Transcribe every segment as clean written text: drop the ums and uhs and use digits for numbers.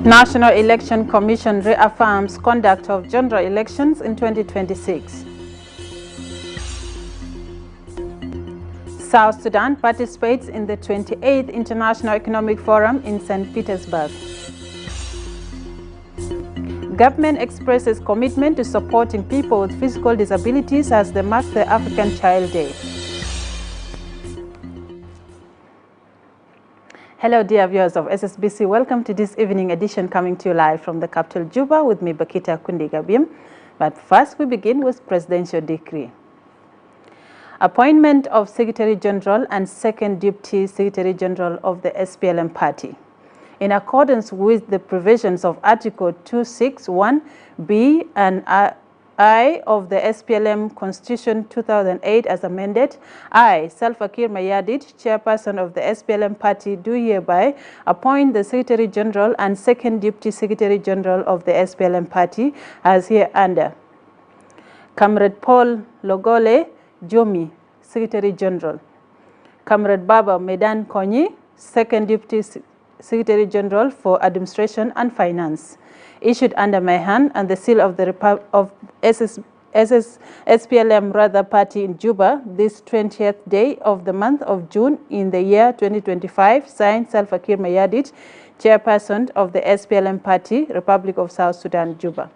National Election Commission reaffirms conduct of general elections in 2026. South Sudan participates in the 28th International Economic Forum in St. Petersburg. Government expresses commitment to supporting people with physical disabilities as they mark the African Child Day. Hello dear viewers of SSBC, welcome to this evening edition coming to you live from the capital Juba with me Bakita Kundigabim. But first we begin with presidential decree. Appointment of Secretary General and Second Deputy Secretary General of the SPLM party. In accordance with the provisions of Article 261B and I of the SPLM Constitution 2008 as amended, I, Salva Kiir Mayardit, Chairperson of the SPLM party, do hereby appoint the Secretary General and Second Deputy Secretary General of the SPLM party as hereunder. Comrade Paul Logole Jomi, Secretary General. Comrade Baba Medan Konyi, Second Deputy Secretary General for Administration and Finance. Issued under my hand and the seal of the SPLM party in Juba this 20th day of the month of June in the year 2025. Signed, Salva Kiir Mayardit, Chairperson of the SPLM party, Republic of South Sudan, Juba.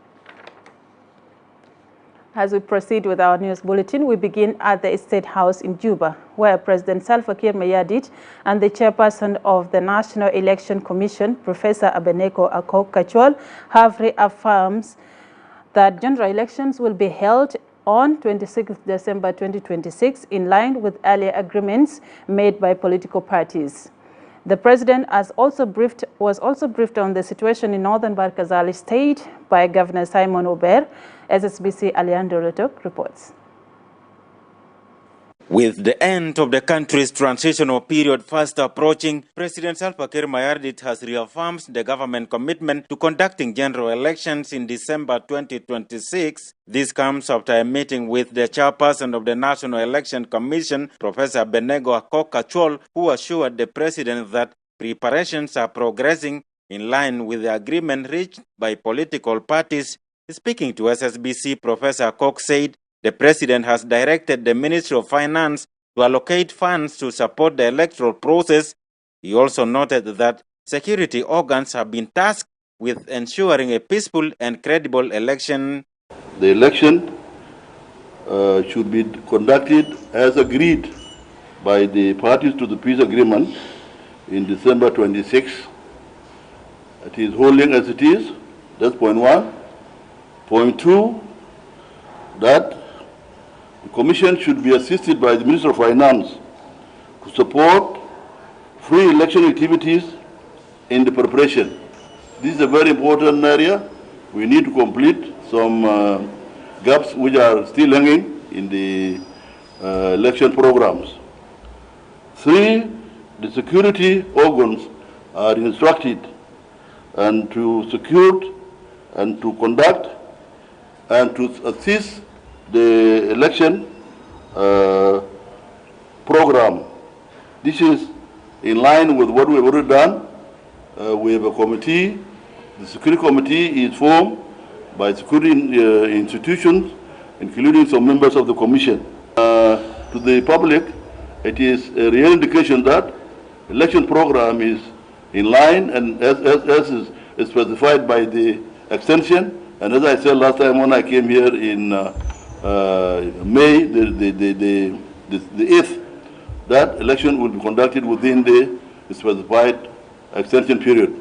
As we proceed with our news bulletin, we begin at the State House in Juba, where President Salva Kiir Mayardit and the chairperson of the National Election Commission, Professor Abeneko Akok-Kachol, have reaffirmed that general elections will be held on 26 December 2026 in line with earlier agreements made by political parties. The president was also briefed on the situation in northern Bahr el Ghazal state by Governor Simon Ober. SSBC Alejandro Letok reports. With the end of the country's transitional period fast approaching, President Salva Kiir Mayardit has reaffirmed the government commitment to conducting general elections in December 2026. This comes after a meeting with the chairperson of the National Election Commission, Professor Benego Akok-Kachol, who assured the president that preparations are progressing in line with the agreement reached by political parties. Speaking to SSBC, Professor Akok said the president has directed the Ministry of Finance to allocate funds to support the electoral process. He also noted that security organs have been tasked with ensuring a peaceful and credible election. The election should be conducted as agreed by the parties to the peace agreement in December 26. It is holding as it is. That's point one. Point two, that the Commission should be assisted by the Minister of Finance to support free election activities in the preparation. This is a very important area. We need to complete some gaps which are still hanging in the election programs. Three, the security organs are instructed and to secure and to conduct and to assist the election program. This is in line with what we have already done. We have a committee. The security committee is formed by security institutions, including some members of the commission. To the public, it is a real indication that election program is in line and as is specified by the extension. And as I said last time when I came here in May the 8th, that election will be conducted within the specified extension period.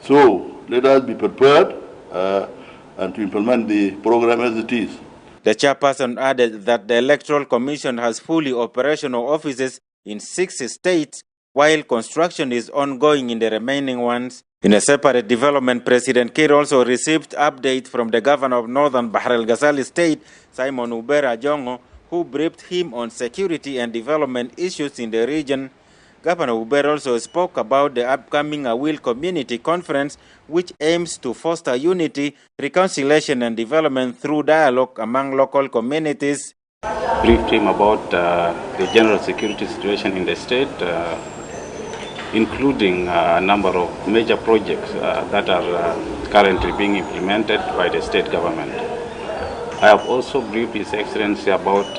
So let us be prepared and to implement the program as it is. The chairperson added that the Electoral Commission has fully operational offices in 6 states, while construction is ongoing in the remaining ones. In a separate development, President Kiir also received update from the governor of northern Bahr el Ghazal state, Simon Ubera Jongo, who briefed him on security and development issues in the region. Governor Ubera also spoke about the upcoming Awil Community Conference, which aims to foster unity, reconciliation and development through dialogue among local communities. Briefed him about the general security situation in the state, including a number of major projects that are currently being implemented by the state government. I have also briefed His Excellency about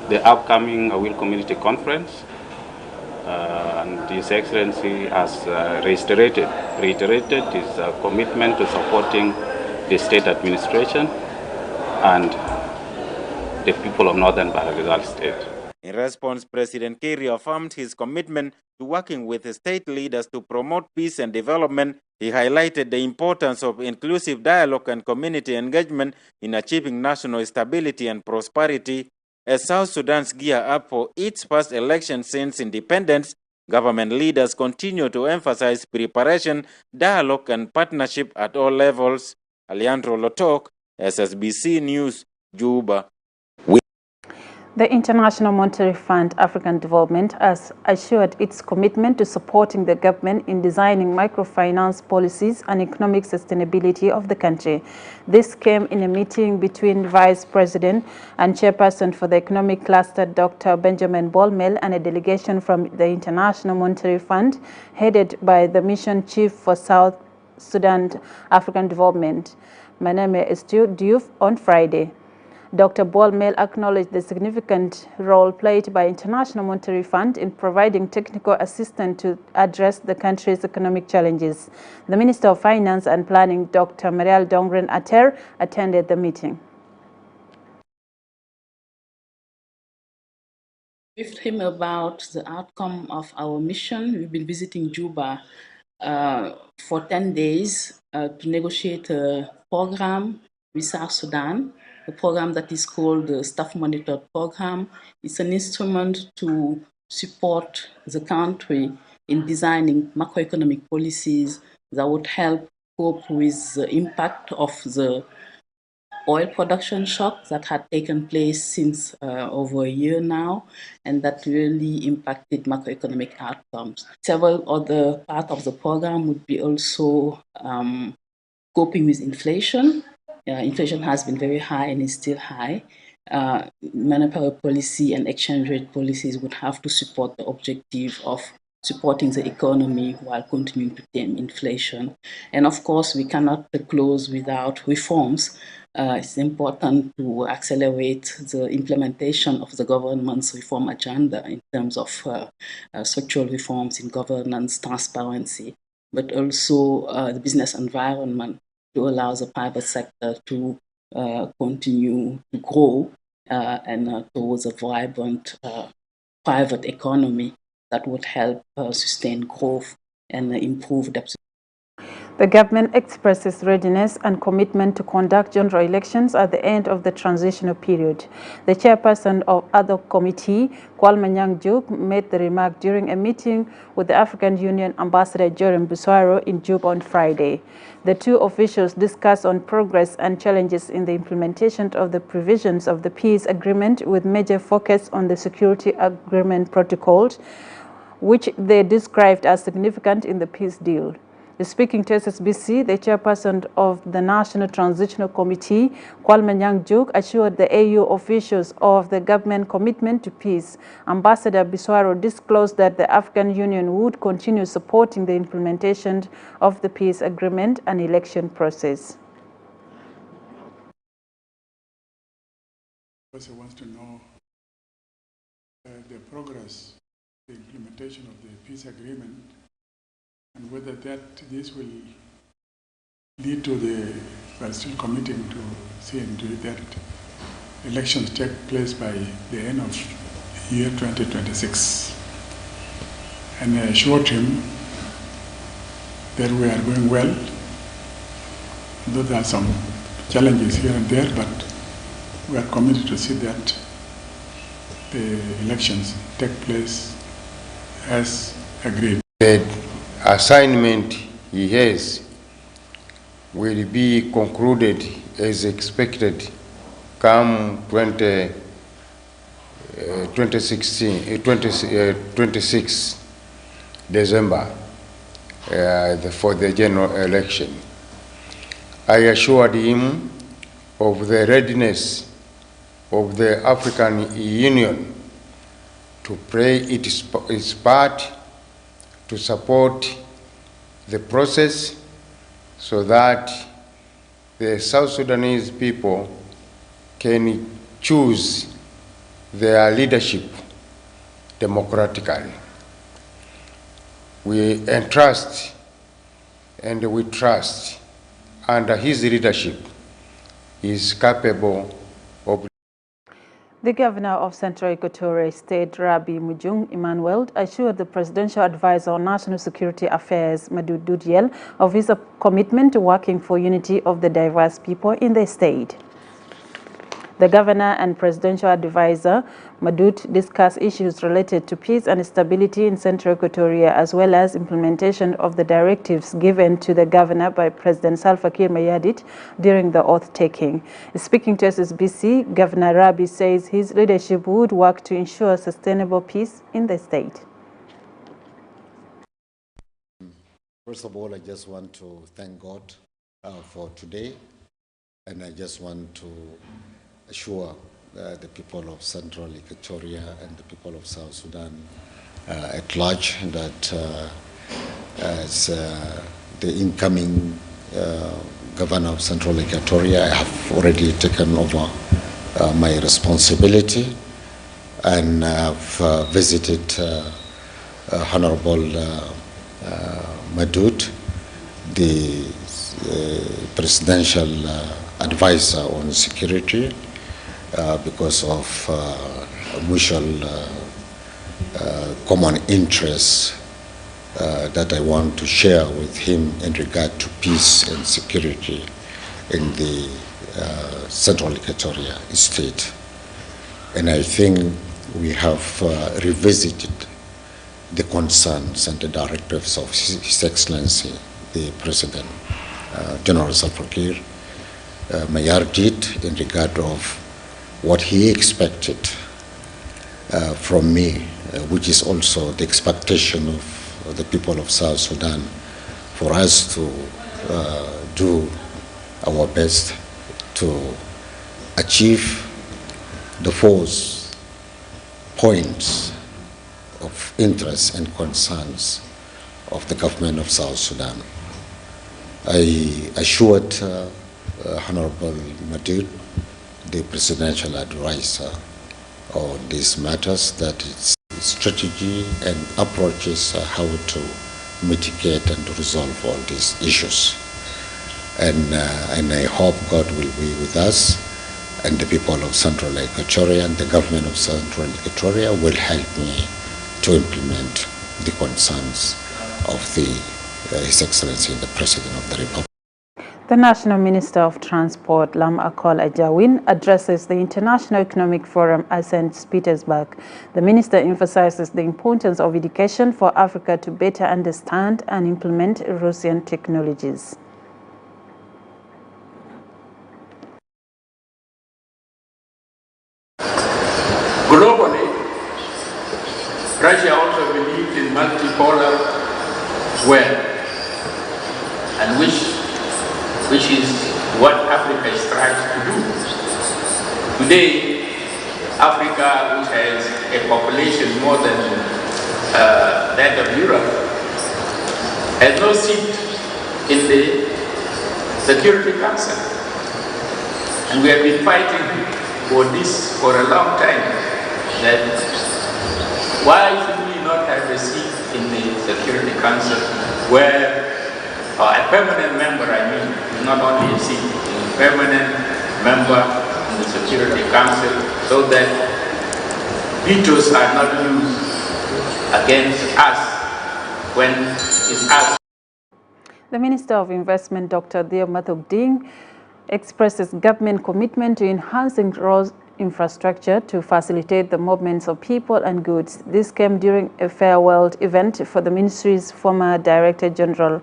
the upcoming Awil Community Conference, and His Excellency has reiterated his commitment to supporting the state administration and the people of Northern Bahr el Ghazal State. In response, President Kiir reaffirmed his commitment to working with the state leaders to promote peace and development. He highlighted the importance of inclusive dialogue and community engagement in achieving national stability and prosperity. As South Sudan's gear up for its first election since independence, government leaders continue to emphasize preparation, dialogue, and partnership at all levels. Alejandro Lotok, SSBC News, Juba. The International Monetary Fund African Development has assured its commitment to supporting the government in designing microfinance policies and economic sustainability of the country. This came in a meeting between Vice President and Chairperson for the Economic Cluster, Dr. Benjamin Bolmel, and a delegation from the International Monetary Fund, headed by the Mission Chief for South Sudan African Development, Maname Diouf, on Friday. Dr. Bolmel acknowledged the significant role played by International Monetary Fund in providing technical assistance to address the country's economic challenges. The Minister of Finance and Planning, Dr. Marial Dongren Ater, attended the meeting. Briefed him about the outcome of our mission. We've been visiting Juba for 10 days to negotiate a program with South Sudan, a program that is called the Staff Monitored Program. It's an instrument to support the country in designing macroeconomic policies that would help cope with the impact of the oil production shock that had taken place since over a year now, and that really impacted macroeconomic outcomes. Several other parts of the program would be also coping with inflation. Inflation has been very high and is still high. Monetary policy and exchange rate policies would have to support the objective of supporting the economy while continuing to tame inflation. And of course, we cannot close without reforms. It's important to accelerate the implementation of the government's reform agenda in terms of structural reforms in governance, transparency, but also the business environment to allow the private sector to continue to grow and towards a vibrant private economy that would help sustain growth and improve debt. The government expresses readiness and commitment to conduct general elections at the end of the transitional period. The chairperson of other committee, Kwalmanyang Juk, made the remark during a meeting with the African Union Ambassador Jerem Buswaro in Juba on Friday. The two officials discussed on progress and challenges in the implementation of the provisions of the peace agreement, with major focus on the security agreement protocol, which they described as significant in the peace deal. Speaking to SSBC, the chairperson of the National Transitional Committee, Kwalmanyang Juk, assured the AU officials of the government commitment to peace. Ambassador Buswaro disclosed that the African Union would continue supporting the implementation of the peace agreement and election process. Also wants to know the progress, the implementation of the peace agreement, and whether this will lead to we're still committing to seeing that elections take place by the end of year 2026. And I assured him that we are going well, though there are some challenges here and there, but we are committed to see that the elections take place as agreed. The assignment he has will be concluded as expected come 26 December for the general election. I assured him of the readiness of the African Union to play its part to support the process so that the South Sudanese people can choose their leadership democratically. We entrust and we trust under his leadership is capable of. The governor of Central Equatoria State, Rabi Mujung Emmanuel, assured the presidential advisor on national security affairs, Madud Dudiel, of his commitment to working for unity of the diverse people in the state. The governor and presidential advisor, Madud, discussed issues related to peace and stability in Central Equatoria, as well as implementation of the directives given to the governor by President Salva Kiir Mayardit during the oath-taking. Speaking to SSBC, Governor Rabi says his leadership would work to ensure sustainable peace in the state. First of all, I just want to thank God for today, and I just want to assure the people of Central Equatoria and the people of South Sudan at large that as the incoming governor of Central Equatoria, I have already taken over my responsibility, and I've visited Honorable Madud, the presidential advisor on security, because of mutual common interests that I want to share with him in regard to peace and security in the Central Equatoria state. And I think we have revisited the concerns and the directives of His Excellency, the President, General Salva Kiir Mayardit, in regard of what he expected from me, which is also the expectation of the people of South Sudan, for us to do our best to achieve the 4 points of interest and concerns of the government of South Sudan. I assured Honorable Madud, the presidential advisor on these matters, that its strategy and approaches how to mitigate and resolve all these issues. And I hope God will be with us, and the people of Central Equatoria and the government of Central Equatoria will help me to implement the concerns of His Excellency the President of the Republic. The National Minister of Transport, Lam Akol Ajawin, addresses the International Economic Forum at St. Petersburg. The minister emphasizes the importance of education for Africa to better understand and implement Russian technologies. Globally, Russia also believes in multipolar world, and which is what Africa strives to do. Today, Africa, which has a population more than that of Europe, has no seat in the Security Council. And we have been fighting for this for a long time, that why should we not have a seat in the Security Council where a permanent member, not only a seat, a permanent member in the Security Council, so that vetoes are not used against us when it's us. The Minister of Investment, Dr. Theo Mathogding, expresses government commitment to enhancing road infrastructure to facilitate the movements of people and goods. This came during a farewell event for the ministry's former Director General,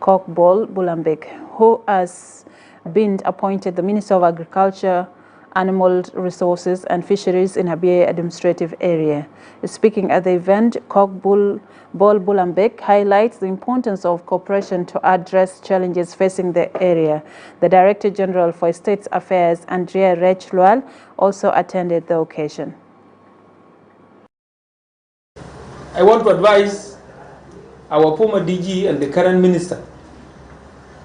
Kokbol Bulambek, who has been appointed the Minister of Agriculture, Animal Resources and Fisheries in Abyei Administrative Area. Speaking at the event, Kokbol Bulambek highlights the importance of cooperation to address challenges facing the area. The Director General for State Affairs, Andrea Rechlual, also attended the occasion. I want to advise our former DG and the current minister,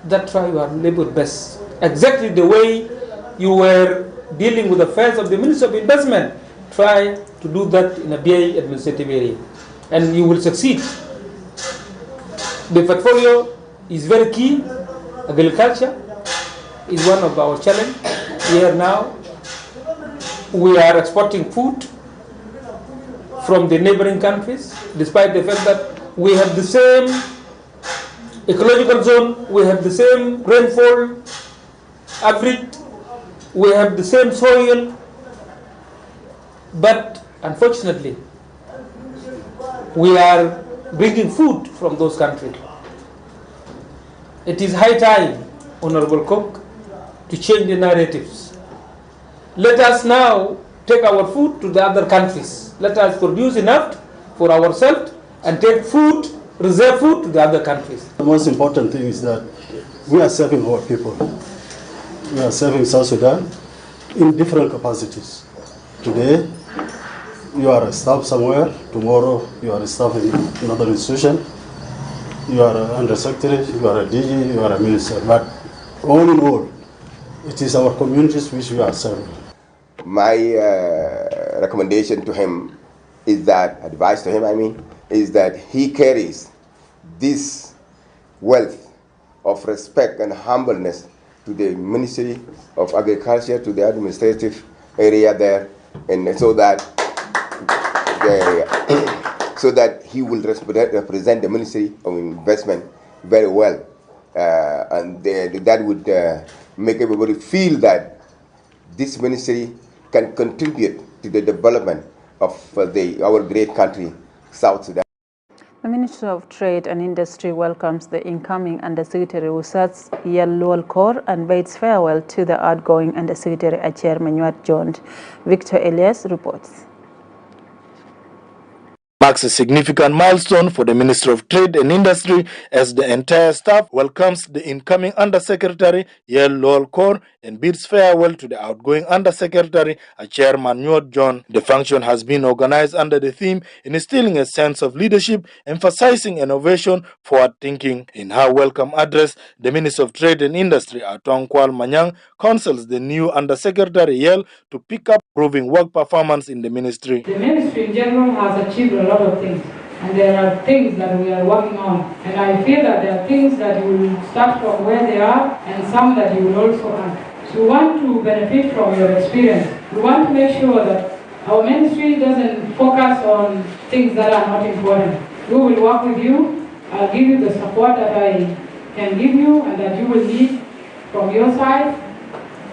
that try your level best. Exactly the way you were dealing with the affairs of the Minister of Investment, try to do that in a BA administrative area, and you will succeed. The portfolio is very key. Agriculture is one of our challenges. Here now, we are exporting food from the neighboring countries, despite the fact that we have the same ecological zone, we have the same rainfall average, we have the same soil, but unfortunately, we are bringing food from those countries. It is high time, Honorable Cook, to change the narratives. Let us now take our food to the other countries. Let us produce enough for ourselves and take food, reserve food to the other countries. The most important thing is that we are serving our people. We are serving South Sudan in different capacities. Today, you are a staff somewhere. Tomorrow, you are a staff in another institution. You are an undersecretary, you are a DG, you are a minister. But all in all, it is our communities which we are serving. My recommendation to him is that, advice to him I mean, is that he carries this wealth of respect and humbleness to the Ministry of Agriculture, to the administrative area there, and so that he will represent the Ministry of Investment very well, and that would make everybody feel that this ministry can contribute to the development of our great country, South Sudan. The Ministry of Trade and Industry welcomes the incoming Undersecretary Usats Yellow Kor and bids farewell to the outgoing Undersecretary Acher Menuat John. Victor Elias reports. Marks a significant milestone for the Ministry of Trade and Industry as the entire staff welcomes the incoming Undersecretary Yellow Kor and bids farewell to the outgoing Undersecretary Chairman Nyot John. The function has been organized under the theme instilling a sense of leadership, emphasizing innovation, forward thinking. In her welcome address, the Minister of Trade and Industry Atong Kwal Manyang counsels the new Undersecretary Yel to pick up proving work performance in the ministry. The ministry in general has achieved a lot of things, and there are things that we are working on, and I feel that there are things that you will start from where they are and some that you will also add. So we want to benefit from your experience. We want to make sure that our ministry doesn't focus on things that are not important. We will work with you. I'll give you the support that I can give you and that you will need from your side,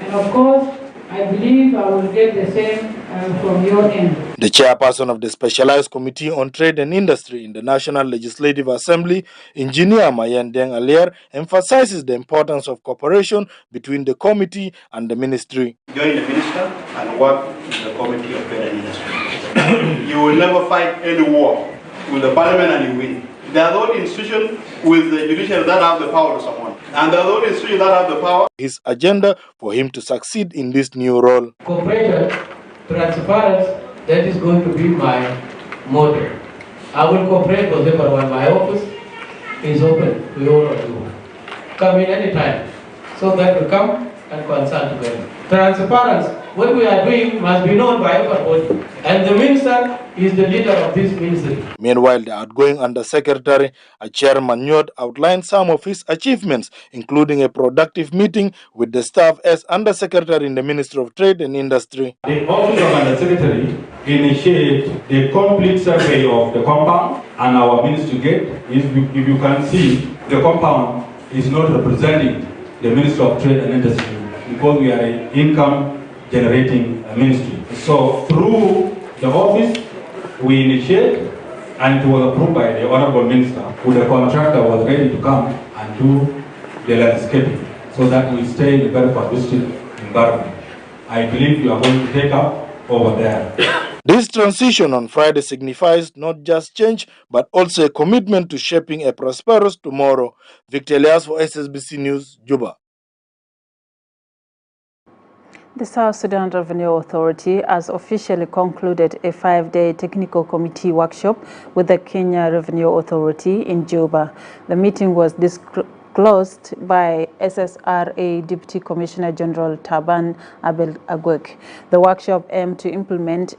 and of course I believe I will get the same from your end. The chairperson of the Specialized Committee on Trade and Industry in the National Legislative Assembly, Engineer Mayen Deng Alier, emphasizes the importance of cooperation between the committee and the ministry. Join the minister and work with the Committee of Trade and Industry. You will never fight any war with the parliament and you win. There are those institutions with the judiciary that have the power to someone, and there are those institutions that have the power. His agenda for him to succeed in this new role. Cooperation, transparency, that is going to be my motto. I will cooperate with everyone. My office is open to all of you. Come in anytime, so that we come and consult together. Transparency, what we are doing must be known by everybody, and the minister is the leader of this ministry. Meanwhile, the outgoing Undersecretary, Chairman Nyot, outlined some of his achievements, including a productive meeting with the staff as Undersecretary in the Ministry of Trade and Industry. The Office of Undersecretary initiated the complete survey of the compound, and our ministry gate, if you can see, the compound is not representing the Ministry of Trade and Industry because we are an income-generating ministry. So through the office, we initiate, and it was approved by the Honorable Minister, who the contractor was ready to come and do the landscaping so that we stay in a very conducive environment. I believe you are going to take up over there. This transition on Friday signifies not just change, but also a commitment to shaping a prosperous tomorrow. Victor Elias for SSBC News, Juba. The South Sudan Revenue Authority has officially concluded a 5-day technical committee workshop with the Kenya Revenue Authority in Juba. The meeting was disclosed by SSRA Deputy Commissioner General Taban Abel Agwek. The workshop aimed to implement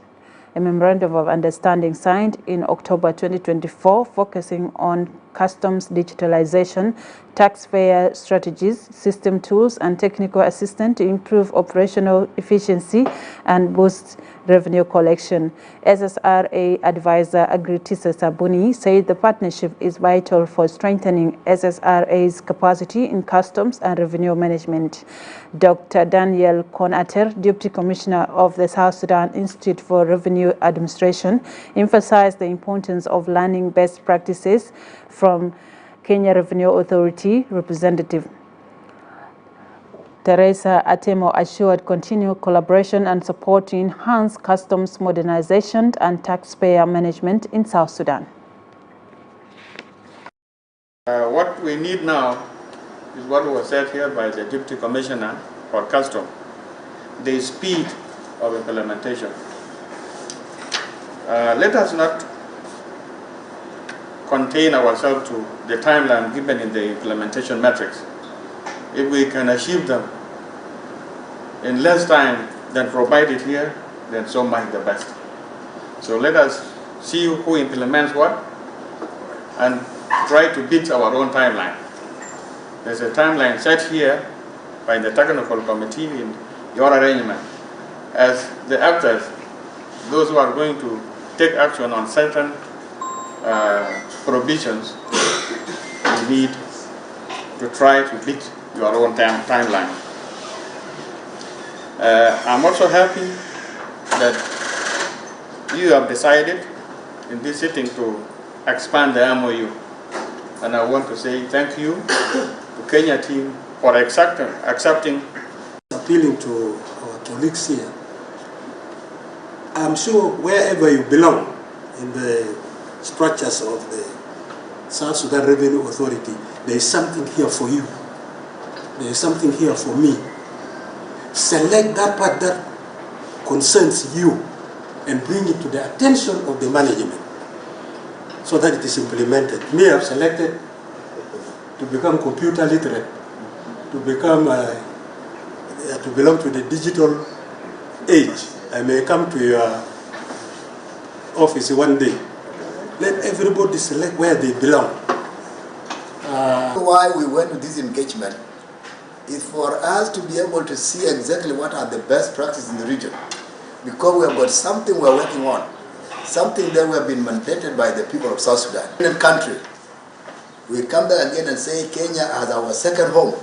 a memorandum of understanding signed in October 2024, focusing on customs digitalization, taxpayer strategies, system tools, and technical assistance to improve operational efficiency and boost revenue collection. SSRA advisor Agritisa Sabuni said the partnership is vital for strengthening SSRA's capacity in customs and revenue management. Dr. Daniel Konater, Deputy Commissioner of the South Sudan Institute for Revenue Administration, emphasized the importance of learning best practices from Kenya Revenue Authority representative. Teresa Atemo assured continued collaboration and support to enhance customs modernization and taxpayer management in South Sudan. What we need now is what was said here by the Deputy Commissioner for Customs, the speed of implementation. Let us not contain ourselves to the timeline given in the implementation metrics. If we can achieve them in less time than provided here, then so much the best. So let us see who implements what and try to beat our own timeline. There's a timeline set here by the technical committee in your arrangement as the actors, those who are going to take action on certain provisions. You need to try to beat your own timeline. I'm also happy that you have decided in this sitting to expand the MOU. And I want to say thank you to Kenya team for accepting. Appealing to our colleagues here, I'm sure wherever you belong in the structures of the South Sudan Revenue Authority, there is something here for you. There is something here for me. Select that part that concerns you and bring it to the attention of the management so that it is implemented. Me, I've selected to become computer literate, to become to belong to the digital age. I may come to your office one day. Let everybody select where they belong. Why we went to this engagement is for us to be able to see exactly what are the best practices in the region. Because we have got something we're working on, something that we have been mandated by the people of South Sudan. In the country, we come back again and say Kenya as our second home.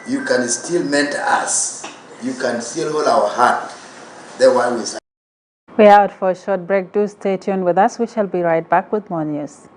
You can still mentor us. You can still hold our hand. That's why we say. We are out for a short break. Do stay tuned with us. We shall be right back with more news.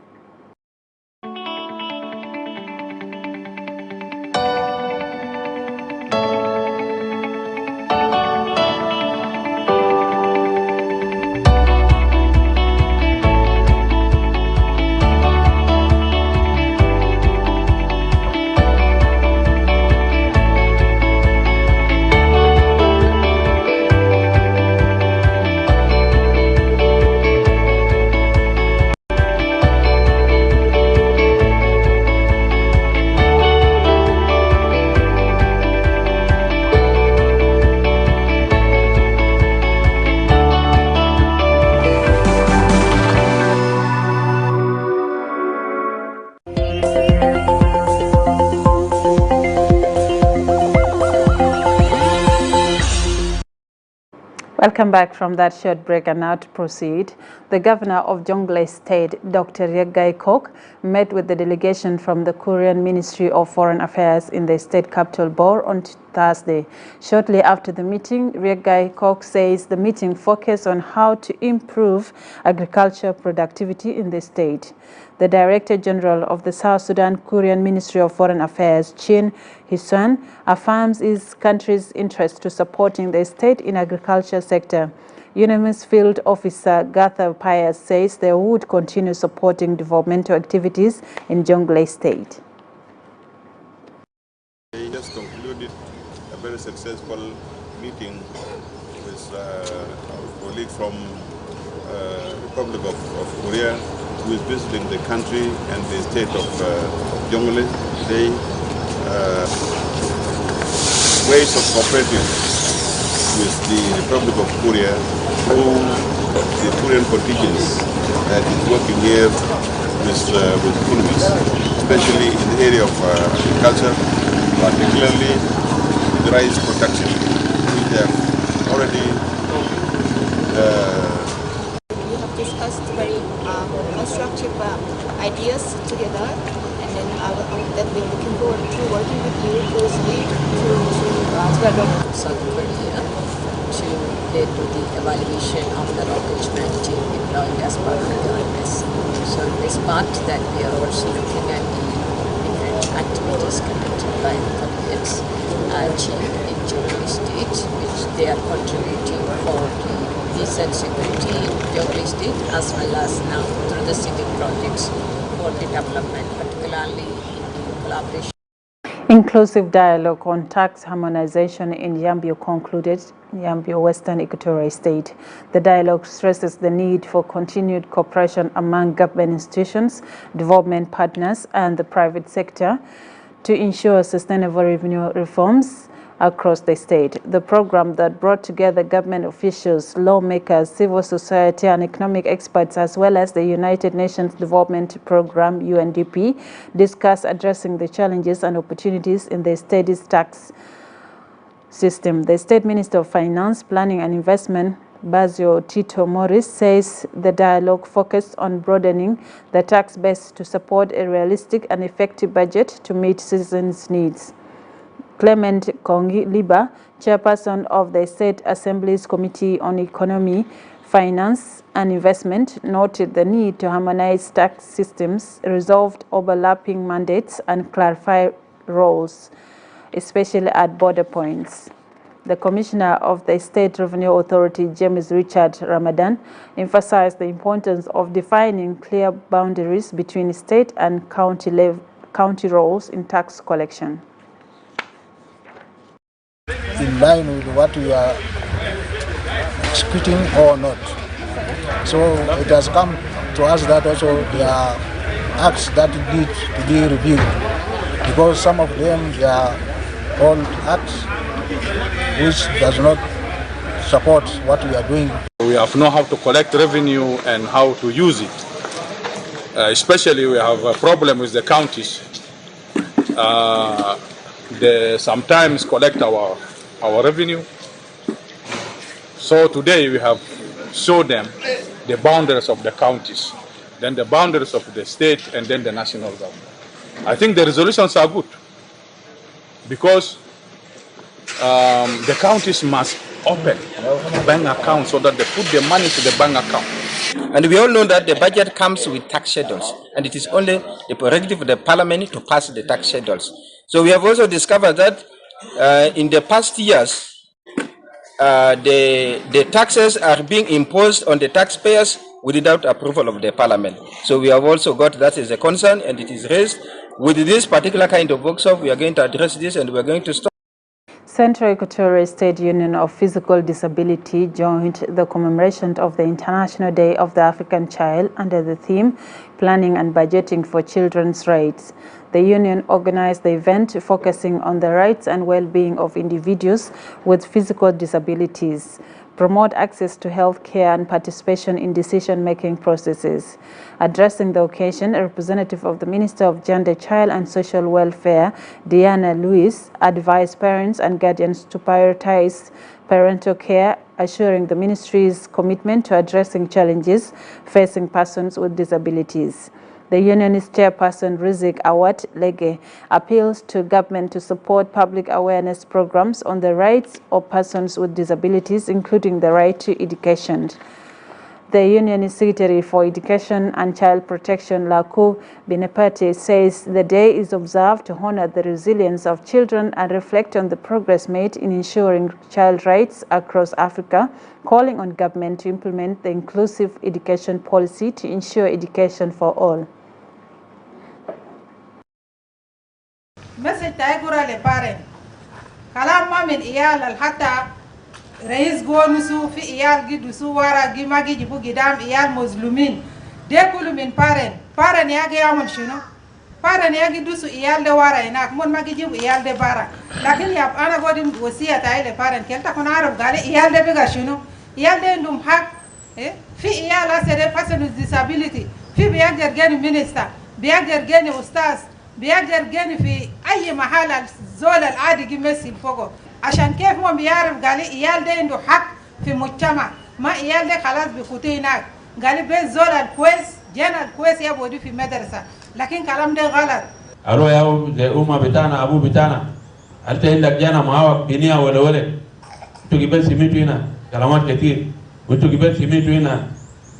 Welcome back from that short break, and now to proceed. The governor of Jonglei State, Dr. Jonglei Kok, met with the delegation from the Korean Ministry of Foreign Affairs in the state capital Bahr on Thursday. Shortly after the meeting, Jonglei Kok says the meeting focused on how to improve agriculture productivity in the state. The Director General of the South Sudan Korean Ministry of Foreign Affairs, Chin Hisuan, affirms his country's interest to supporting the state in agriculture sector. UNMIS Field Officer Gatha Pius says they would continue supporting developmental activities in Jonglei State. They just concluded a very successful meeting with our colleague from Republic of Korea, who is visiting the country and the state of Jonglei today. Ways of cooperating with the Republic of Korea through the Korean contingents that is working here with Kunmis, especially in the area of agriculture, particularly the rice production. We have already we have discussed very constructive ideas together, and then I will definitely looking forward to working with you closely to develop Korea to lead to the evaluation of the rocket managing deployed as part of the OMS. So in this part that we are also looking at the different activities conducted by the Koreans in Jonglei State, which they are contributing for the peace and security in Jonglei State, as well as now through the civic projects for the development, particularly in the collaboration. Inclusive dialogue on tax harmonization in Yambio concluded in Yambio, Western Equatoria State. The dialogue stresses the need for continued cooperation among government institutions, development partners, and the private sector to ensure sustainable revenue reforms across the state. The program that brought together government officials, lawmakers, civil society, and economic experts, as well as the United Nations Development Program, UNDP, discussed addressing the challenges and opportunities in the state's tax system. The State Minister of Finance, Planning and Investment, Basil Tito Morris, says the dialogue focused on broadening the tax base to support a realistic and effective budget to meet citizens' needs. Clement Kongi Liba, chairperson of the State Assembly's Committee on Economy, Finance and Investment, noted the need to harmonize tax systems, resolve overlapping mandates, and clarify roles, especially at border points. The Commissioner of the State Revenue Authority, James Richard Ramadan, emphasized the importance of defining clear boundaries between state and county roles in tax collection. In line with what we are executing or not. So it has come to us that also there are acts that need to be reviewed, because some of them they are old acts which does not support what we are doing. We have know how to collect revenue and how to use it. Especially we have a problem with the counties. They sometimes collect our revenue. So today we have showed them the boundaries of the counties, then the boundaries of the state, and then the national government. I think the resolutions are good because the counties must open bank accounts so that they put the money to the bank account. And we all know that the budget comes with tax schedules, and it is only the prerogative of the parliament to pass the tax schedules. So we have also discovered that in the past years, the taxes are being imposed on the taxpayers without approval of the parliament. So we have also got that as a concern, and it is raised. With this particular kind of workshop, we are going to address this, and we are going to stop. Central Equatoria State Union of Physical Disability joined the commemoration of the International Day of the African Child under the theme Planning and Budgeting for Children's Rights. The union organized the event focusing on the rights and well-being of individuals with physical disabilities, promote access to health care and participation in decision-making processes. Addressing the occasion, a representative of the Minister of Gender, Child and Social Welfare, Diana Lewis, advised parents and guardians to prioritize parental care, assuring the ministry's commitment to addressing challenges facing persons with disabilities. The unionist chairperson, Rizik Awat Lege, appeals to government to support public awareness programs on the rights of persons with disabilities, including the right to education. The unionist secretary for Education and Child Protection, Laku Binepati, says the day is observed to honor the resilience of children and reflect on the progress made in ensuring child rights across Africa, calling on government to implement the inclusive education policy to ensure education for all. Message taigura le parent. Kalam ma min iyal al hatta رئيس قونسو في إيال جدو سوارا جيما جيبو قدام إيال مظلومين ده كله من بارن ياجي يعمل شنو بارن ياجي دوسو إيال ده وارا هناك من ما جيبو إيال ده بارا لكن يا أنا قديم وصية تايله بارن كنت أكون عارف قال إيال ده بيجا شنو إيال ده عندهم حق في إيال أسره person with disability في بيقدر جاني مينيستر بيقدر جاني أستاذ بيقدر جاني في أي محل الزول العادي يمثل فوقه عشان كيف ما بيعرف قال إيال ده عنده حق في مجتمع ما إيال ده خلاص بيخوتي هناك قال بس زول الكويس جانا الكويس يبودي في مدرسة لكن كلام ده غلط. أروح يا أمة بتاعنا أبو بتاعنا هل عندك جانا معاك بنية ولا ولد؟ أنتوا جبال سميتوا هنا كلامات كتير وأنتوا جبال سميتوا هنا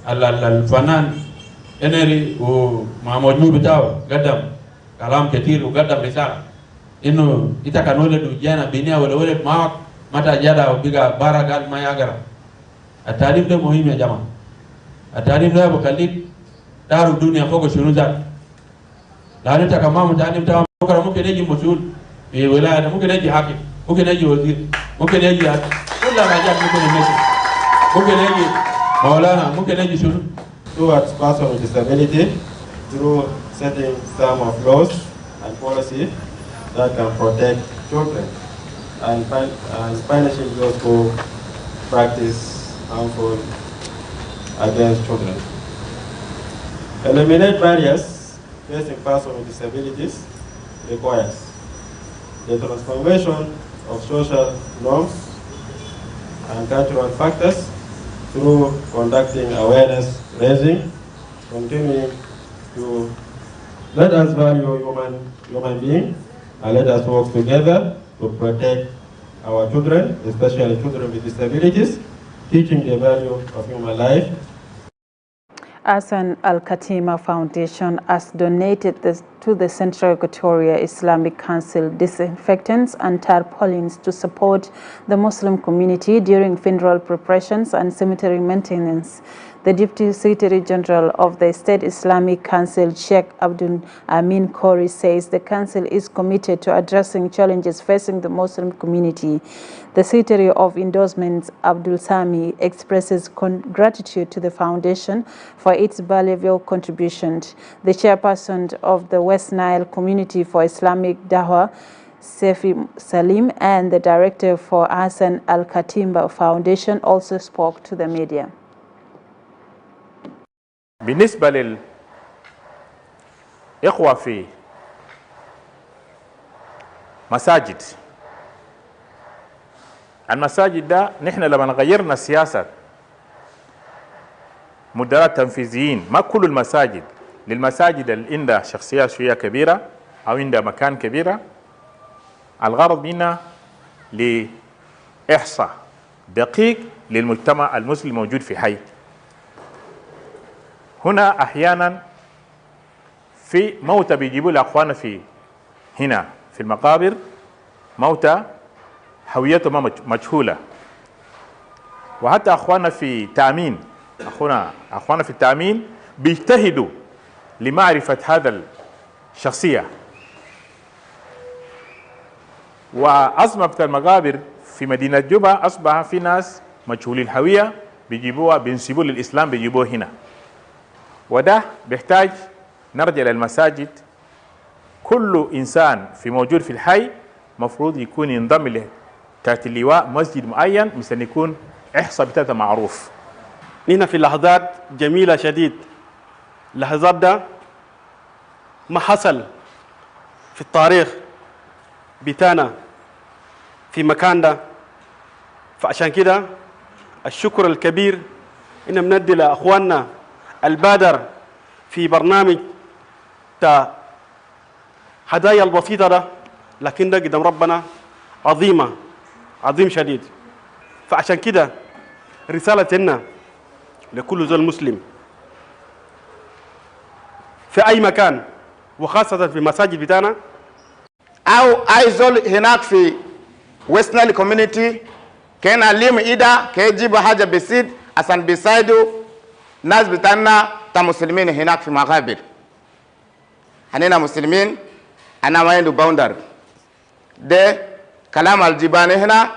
الفنان إنري ومع مجموع بتاعه قدم كلام كتير وقدم رسالة إنه إذا كان ولد جانا بنية ولا ولد معك متى جانا وبقى بارا قال ما يقرأ. التعليم ده مهم يا جماعة. التعليم ده بخليك تعرف الدنيا فوق شنو ذات. لأن أنت كمان متعلم تمام بكرة ممكن يجي مسؤول في ولاية ممكن يجي حاكم ممكن يجي وزير ممكن يجي كل الحاجات ممكن يمشي ممكن يجي مولانا ممكن يجي شنو. Towards persons with disability through setting some of laws and policies that can protect children and punishing those who practice harmful against children. Eliminate barriers facing persons with disabilities requires the transformation of social norms and cultural factors through conducting awareness raising, continuing to let us value human being and let us work together to protect our children, especially children with disabilities, teaching the value of human life. Hassan Al-Khatima Foundation has donated to the Central Equatoria Islamic Council disinfectants and tarpaulins to support the Muslim community during funeral preparations and cemetery maintenance. The Deputy Secretary General of the State Islamic Council, Sheikh Abdul Amin Khori, says the Council is committed to addressing challenges facing the Muslim community. The Secretary of Endorsements, Abdul Sami, expresses gratitude to the Foundation for its valuable contributions. The chairperson of the West Nile Community for Islamic Dawah, Sefi Salim, and the director for Hassan Al-Khatima Foundation also spoke to the media. بالنسبة للإخوة في مساجد المساجد ده نحن لما غيرنا سياسة مدراء تنفيذيين ما كل المساجد للمساجد اللي عندها شخصية شوية كبيرة أو عندها مكان كبيرة الغرض منها لإحصاء دقيق للمجتمع المسلم الموجود في حي. هنا أحيانا في موتى بيجيبوا لأخوانا في هنا في المقابر موتى هويتهم مجهولة وحتى أخوانا في تأمين أخوانا في التأمين بيجتهدوا لمعرفة هذا الشخصية وأصبحت المقابر في مدينة جوبا أصبح في ناس مجهولي الهوية بيجيبوها بينسبوا للإسلام بيجيبوها هنا وده بيحتاج نرجع للمساجد. كل إنسان في موجود في الحي مفروض يكون ينضم له تحت اللواء مسجد معين مثل يكون إحصاء بتاعته معروف. نحن في لحظات جميلة شديد. لحظات ده ما حصل في التاريخ بتاعنا في مكان ده. فعشان كده الشكر الكبير إن بندي لأخواننا البادر في برنامج تا هدايا البسيطة ده لكن ده قدام ربنا عظيم شديد. فعشان كده رسالتنا لكل زول مسلم في أي مكان وخاصة في مساجد بتاعنا أو أي زول هناك في ويست نايل كوميونيتي كان عليهم إيدا كيجيبوا حاجة بسيط عشان بيساعدوا ناس بتاعنا كمسلمين هناك في مقابر. هننا مسلمين أنا ما عنده باوندر ده كلام الجبان هنا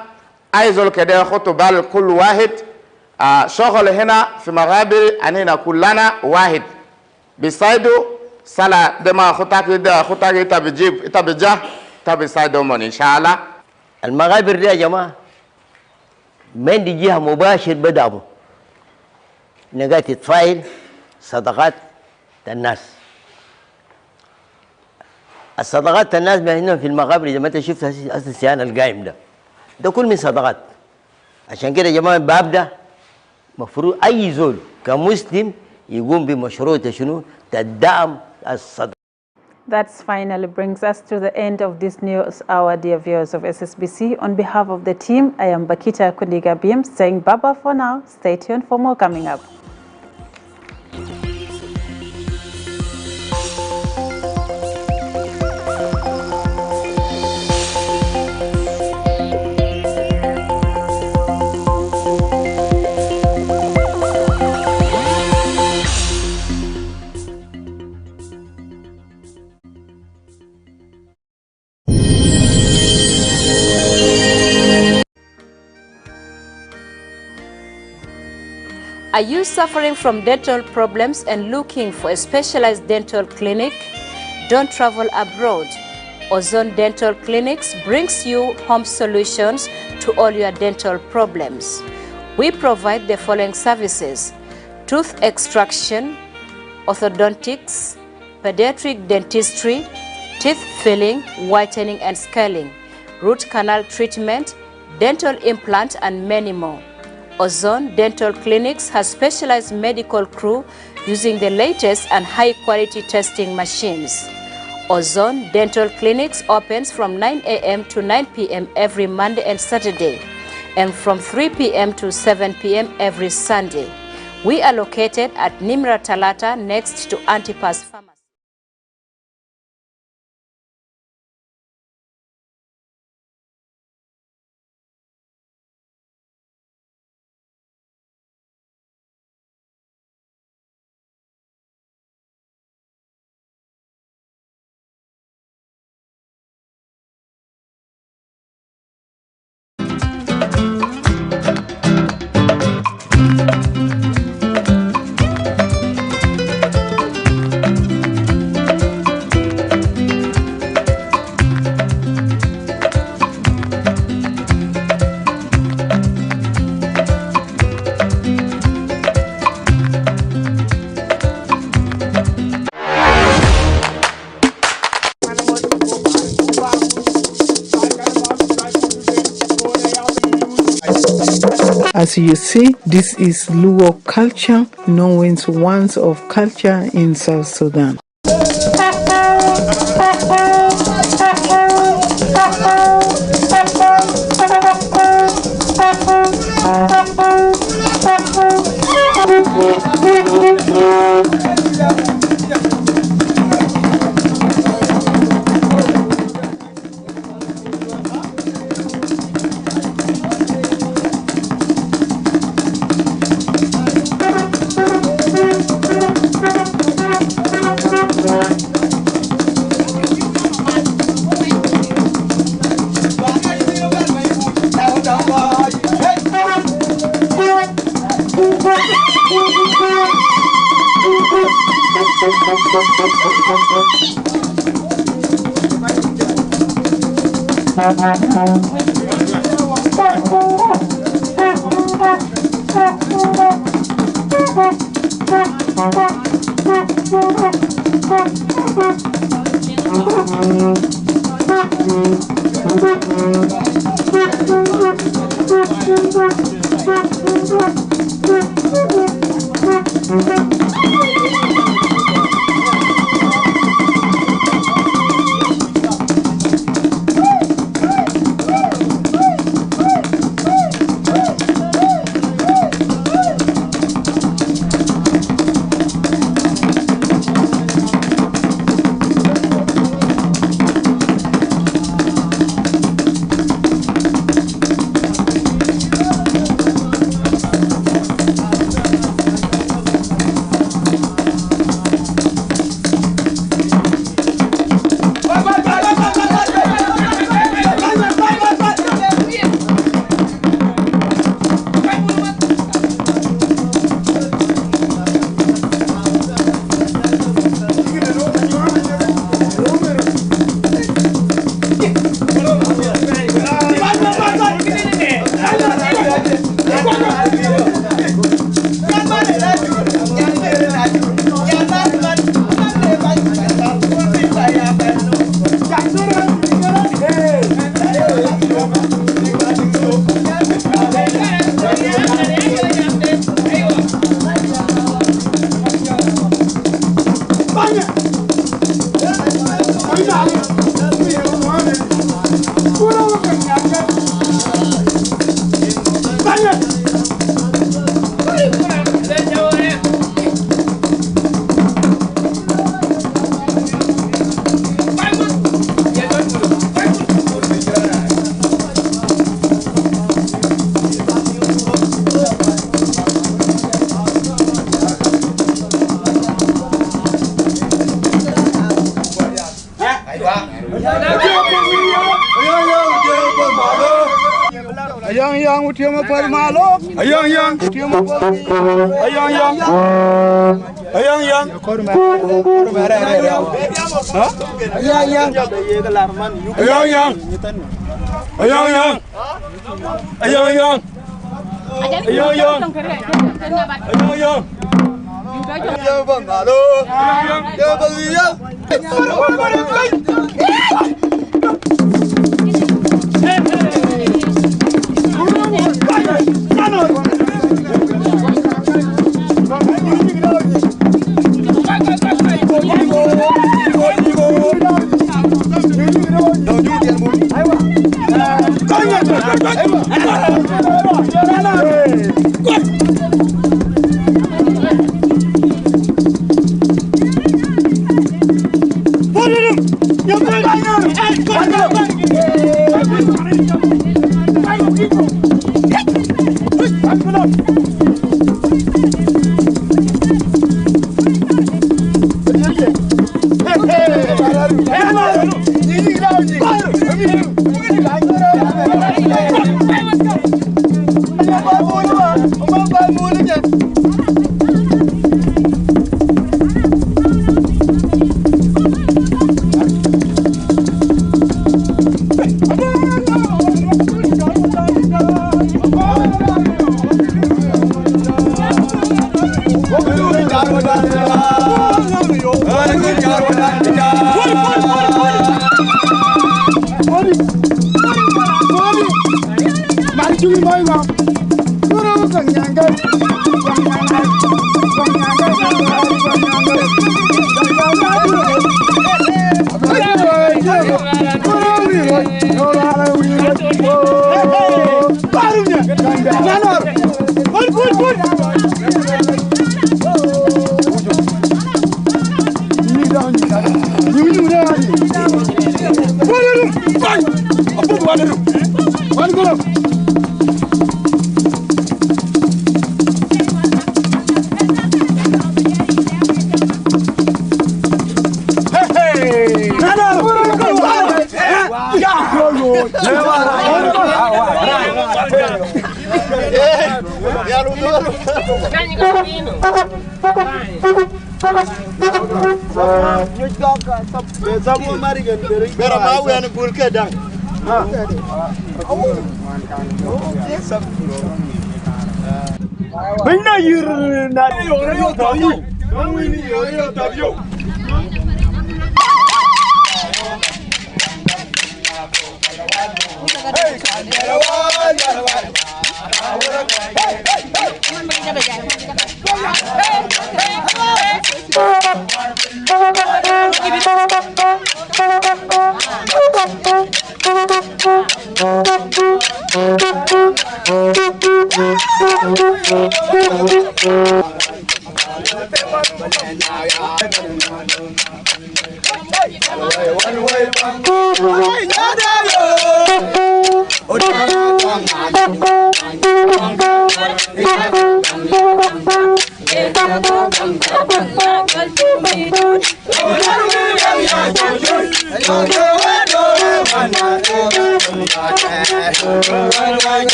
عايزول كده ياخدوا بال كل واحد شغل هنا في مغابر أننا كلنا واحد بيساعدوا سلا دما خطاك تبجيب تبجاه تبيساعدوا من إن شاء الله. المغابر دي يا جماعة من دي جهة مباشر بدأوا نقاط تفايل صدقات الناس. الصدقات الناس هنا في المغابر إذا ما انت شفت السيان القائم ده كل من صدقات. عشان كده يا جماعة الباب ده مفروض أي زول كمسلم يقوم بمشروع شنو تدعم الصدقات. That finally brings us to the end of this news hour, dear viewers of SSBC. On behalf of the team, I am Bakita Kundiga Bim saying bye-bye for now. Stay tuned for more coming up. Are you suffering from dental problems and looking for a specialized dental clinic? Don't travel abroad. Ozone Dental Clinics brings you home solutions to all your dental problems. We provide the following services: tooth extraction, orthodontics, pediatric dentistry, teeth filling, whitening and scaling, root canal treatment, dental implant, and many more. Ozone Dental Clinics has specialized medical crew using the latest and high-quality testing machines. Ozone Dental Clinics opens from 9 a.m. to 9 p.m. every Monday and Saturday, and from 3 p.m. to 7 p.m. every Sunday. We are located at Nimra Talata next to Antipas Pharmacy. As you see, this is Luo culture, known once of culture in South Sudan. Ayang utiama par malo. Ayang utiama par. Ayang.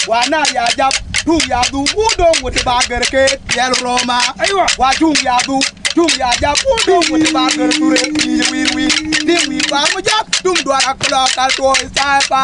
Wana ya jab tu ya du budong with the bagger cake yel Roma wa tu ya jab budong with the bagger ture we dim we ba mo jab tum do ara kala kal to sai pa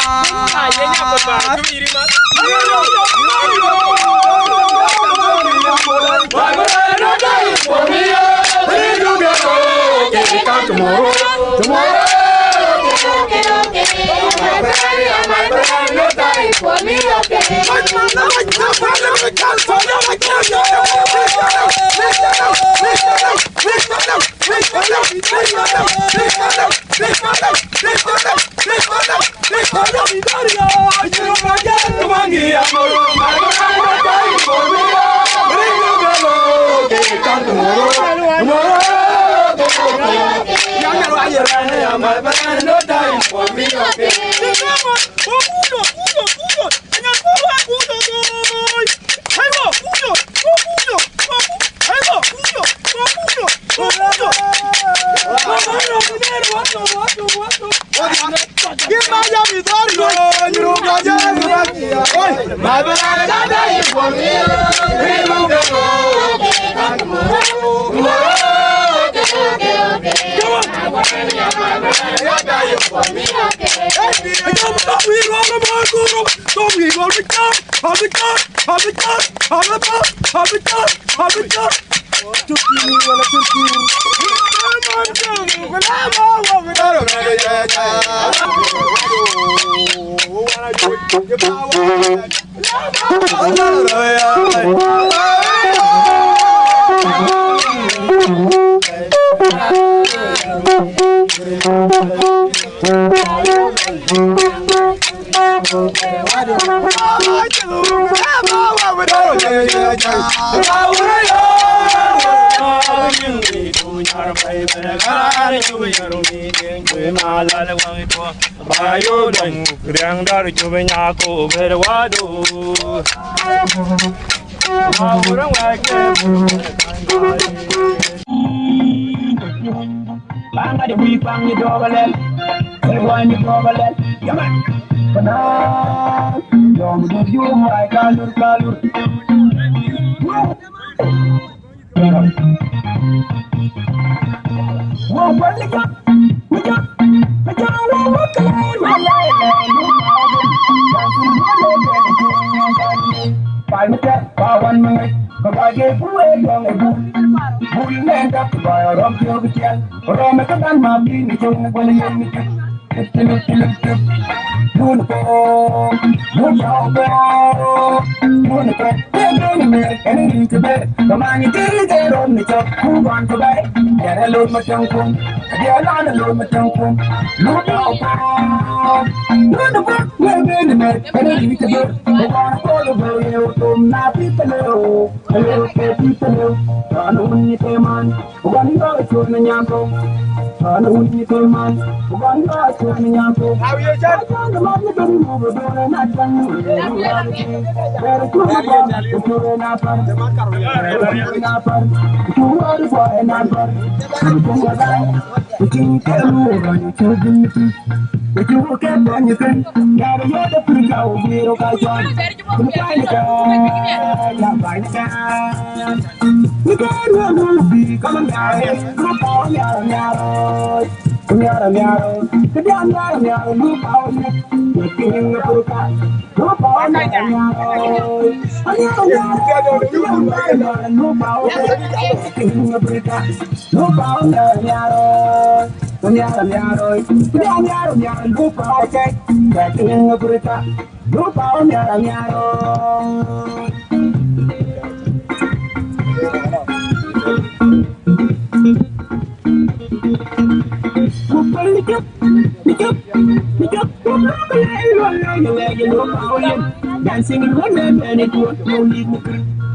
dancing in one and it was only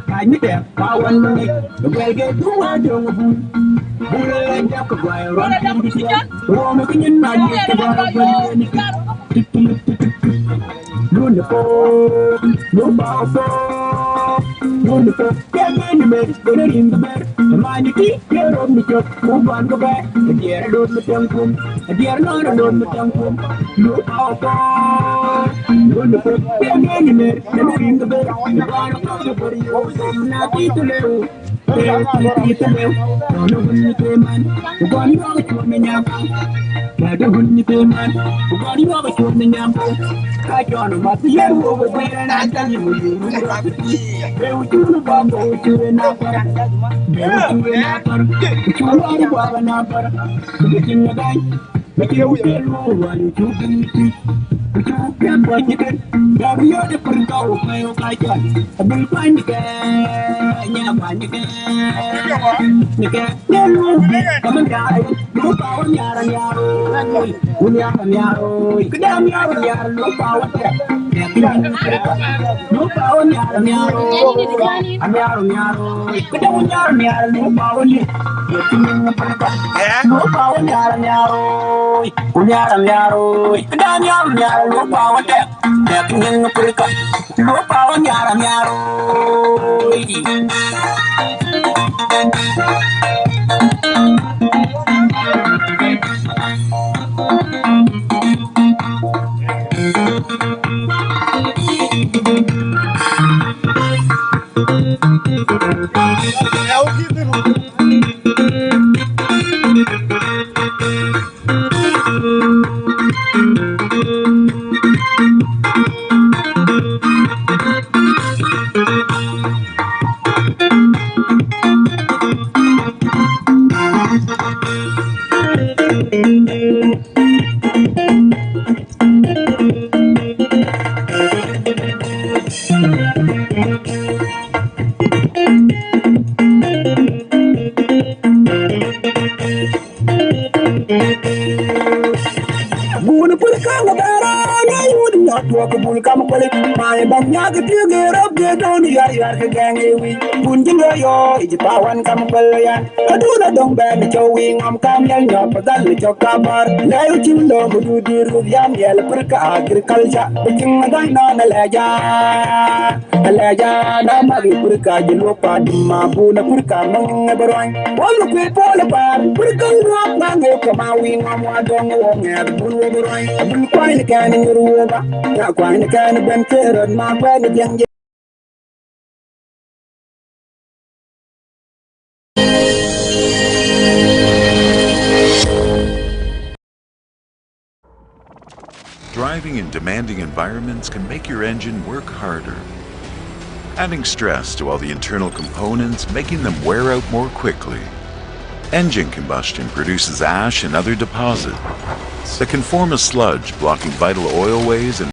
I met them, power money, the well get to a young wonderful, can't make it in the bed. The money keep your own because move on go back. The dear don't the tongue, a dear not alone the tongue. Look out, wonderful, can't make it in the bed. The one of the body, not eat the little. Don't know when you came man, the one you are coming up. I don't want you to man, the one you are coming up. I don't know what the year over there, and I tell you, they would do the bomb, they would do an upper. They would do an upper. It's all right about an upper. The king of the but you will know one, two, three. But you can't watch it. Now you're the front door of my own. I will find the guy. Yeah, find the guy. The guy, come and die. No power, yara, yara. Unyam, yara. Kidam, yara, yara. No power, no power, yara, yara. I'm yara, yara. Kidam, yara, yara. No power, no power, yara, yara. Unyam, yara. Kidam, yara, yara. No power, no power, yara, my banyag figure up the down the yard gang we punjinga yo ipawan kam balayan aduna dong ban chowing am kam yal no padal chokabar layu chindo mudu diru yam yel perka agriculture bikin madan na laja na mari perka jilo padma buna perka mang barang wala pe pola par perka no mangi kama wing am wadong wong ya bun barang bun kwai kan ruwa ya kwai kan ben keron ma kwai yang. Driving in demanding environments can make your engine work harder, adding stress to all the internal components, making them wear out more quickly. Engine combustion produces ash and other deposits that can form a sludge, blocking vital oilways and